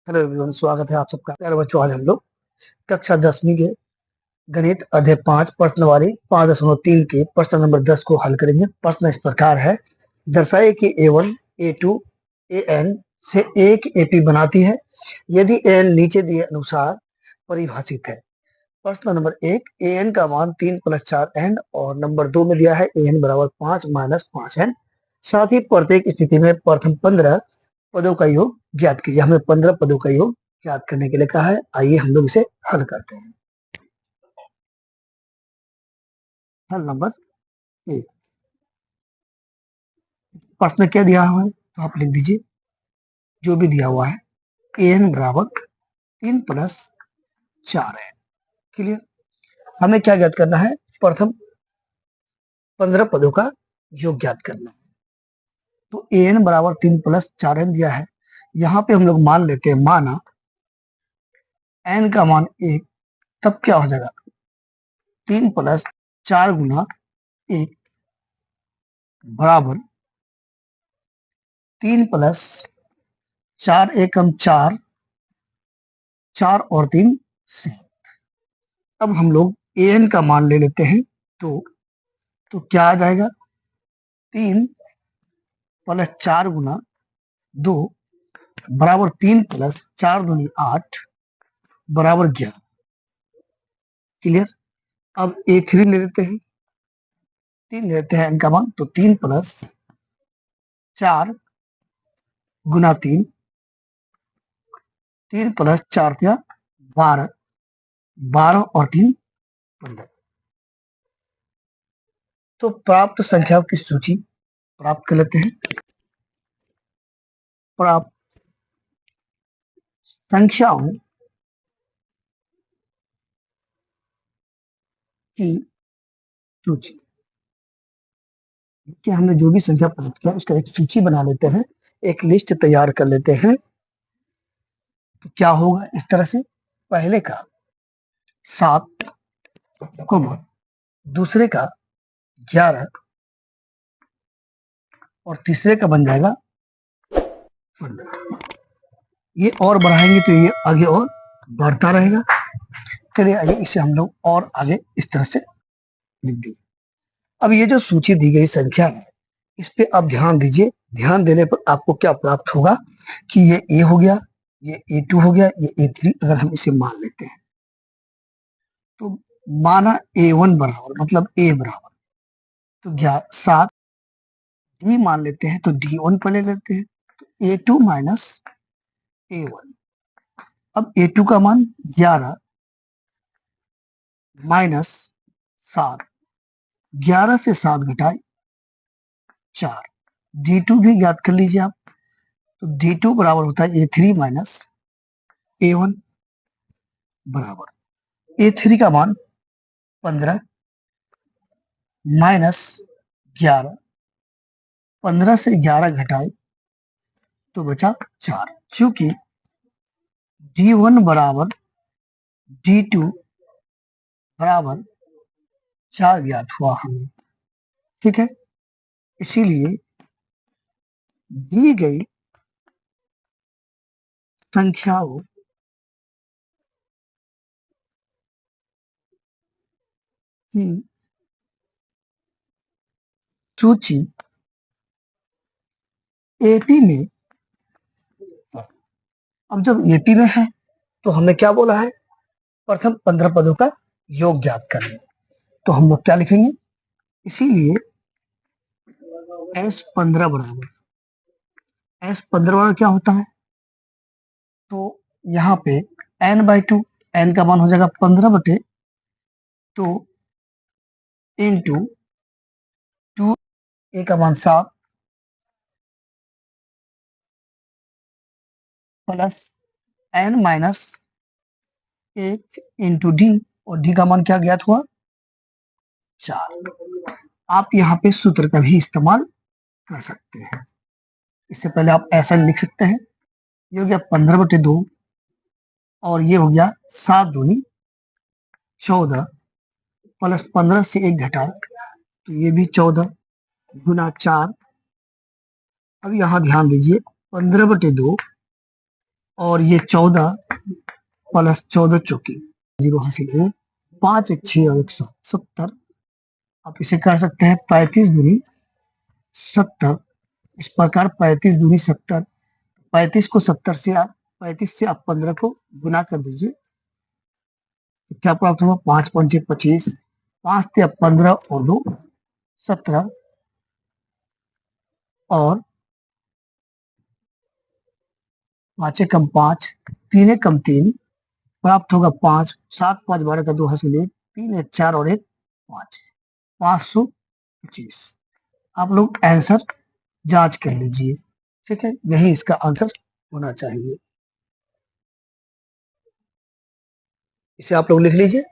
Hello everyone, स्वागत है आप सबका। प्यारे बच्चों, आज हम लोग कक्षा 10वीं के गणित अध्याय 5 प्रश्नवारी 5.3 के प्रश्न नंबर 10 को हल करेंगे। प्रश्न इस प्रकार है, दर्शाइए कि A1 A2 AN से एक AP बनाती है यदि AN नीचे दिए अनुसार परिभाषित है। प्रश्न नंबर 1, AN का मान 3 + 4N और नंबर 2 में दिया है AN = 5 - 5N। साथ ही प्रत्येक स्थिति में प्रथम 15 पदों का योग ज्ञात कीजिए। हमें 15 पदों का योग ज्ञात करने के लिए कहा है। आइए हम लोग इसे हल करते हैं। हल नंबर 1, प्रश्न क्या दिया हुआ है तो आप लिख दीजिए जो भी दिया हुआ है। AN = 3 + 4N। क्लियर। हमें क्या ज्ञात करना है? प्रथम 15 पदों का योग ज्ञात करना है। तो AN = 3 + 4N दिया है। यहाँ पे हम लोग मान लेते हैं, माना N का मान 1, तब क्या हो जाएगा? 3 + 4 × 1 बराबर 3 + 4 एकम 4, 4 और 3 7। अब हम लोग AN का मान ले लेते हैं तो क्या आ जाएगा? 3 + 4 × 2 बराबर 3 + 4 दूनी 8 बराबर 11। क्लियर। अब A3 ले लेते हैं, 3 ले लेते हैं N का मान, तो 3 + 4 × 3, 3 + 4 = 12, 12 और 3 15। तो प्राप्त संख्याओं की सूची प्राप्त कर लेते हैं। प्राप्त संख्याओं की सूची। कि हमने जो भी संख्या प्राप्त किया उसका एक सूची बना लेते हैं, एक लिस्ट तैयार कर लेते हैं। तो क्या होगा इस तरह से, पहले का 7, दूसरे का 11 और तीसरे का बन जाएगा 15। ये और बढ़ाएंगे तो ये आगे और बढ़ता रहेगा। चलिए आगे इसे हम लोग और आगे इस तरह से लिख देंगे। अब ये जो सूची दी गई संख्या है, इस पे आप ध्यान दीजिए। ध्यान देने पर आपको क्या प्राप्त होगा कि ये A हो गया, ये A2 हो गया, ये A3। अगर हम इसे मान लेते हैं तो माना A1 बराबर, मतलब A बराबर, तो 7 D मान लेते हैं, तो D1 पर ले लेते हैं, तो A2 - A1। अब A2 का मान 11 - 7, 11 से 7 घटाए 4। D2 भी ज्ञात कर लीजिए आप, तो D2 बराबर होता है A3 - A1 बराबर A3 का मान 15 - 11, 15 से 11 घटाए तो बचा 4। क्योंकि D1 बराबर D2 बराबर 4 ज्ञात हुआ हमें। ठीक है, इसीलिए दी गई संख्याओं की सूची AP में है। अब जब AP में है तो हमें क्या बोला है? प्रथम 15 पदों का योग ज्ञात करना। तो हम लोग क्या लिखेंगे? इसीलिए S15 बराबर, S15 क्या होता है? तो यहाँ पे N/2, N का मान हो जाएगा 15/2 इंटू 2, A का मान 7 प्लस N - 1 इंटू D, और D का मान क्या ज्ञात हुआ? 4। आप यहाँ पे सूत्र का भी इस्तेमाल कर सकते हैं। इससे पहले आप ऐसा लिख सकते हैं, ये हो गया 15/2 और ये हो गया 7 दूनी 14 प्लस 15 से 1 घटा तो ये भी 14 गुना 4। अब यहाँ ध्यान दीजिए, 15/2 और ये 14 प्लस 14 चौकी 0 हासिल हुए। 5 1 6 और 1 7 70। आप इसे कर सकते हैं 35 दूनी 70। इस प्रकार 35 दूनी 70। 35 को 70 से आप 35 से आप 15 को गुना कर दीजिए, तो क्या प्राप्त होगा? 5 पंचे 25, 5 से आप 15 और 2 17 और 5 कम 5, 3 कम 3, प्राप्त होगा 5। 7 5 12 का 2 हासिल 1, 3 1 4 और 1 5, 525। आप लोग आंसर जांच कर लीजिए। ठीक है, यही इसका आंसर होना चाहिए। इसे आप लोग लिख लीजिए।